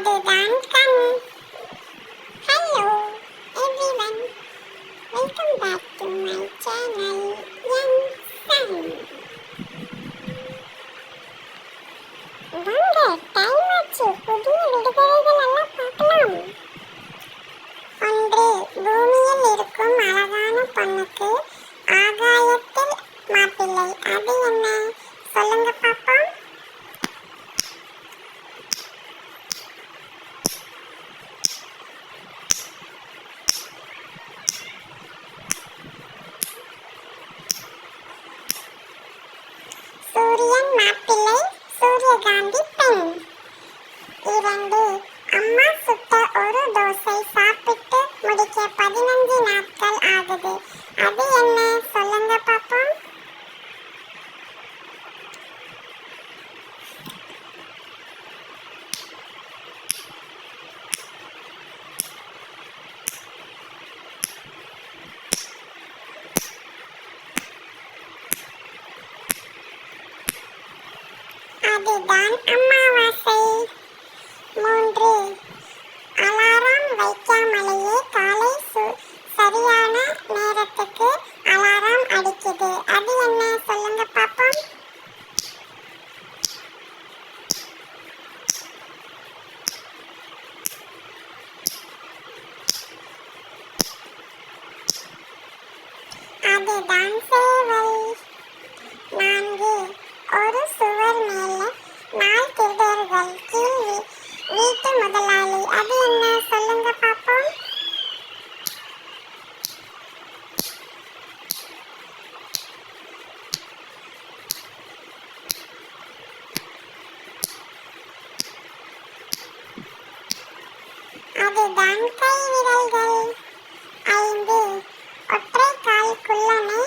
அதுதான் கண். Hello everyone, welcome back to my channel என் சன். வாங்க டைம் ஆச்சு, புதிய விடுகதைகள் எல்லாம் பார்க்கலாம். ஒன்று, பூமியில் இருக்கும் அழகான பொண்ணுக்கு ஆகாயத்தில் மாப்பிள்ளை. அது என்ன? சொல்லுங்க பாப்போம். சூரியன் மாப்பிள்ளை, சூரியகாந்தி பெண். 2, அம்மா சுட்ட ஒரு தோசை சாப்பிட்டு முடிக்க 15 நாட்கள் ஆகுது. அது என்ன? சொல்லுங்க பாப்போம். அதுதான் அமாவாசை. 3, அலாரம் வைக்காமலேயே காலை சரியான நேரத்துக்கு அலாரம் அடிக்குது. அது என்ன? சொல்லுங்க பாப்போம். அதுதான் சேவல். 4, ஒரு சுவர் மேல 4 திருடர்கள், கீழ் வீட்டு முதலாளி. அது என்ன? சொல்லுங்க பாப்போம். அதுதான் கை விரல்கள். 5, ஒற்றை கால் குள்ளனை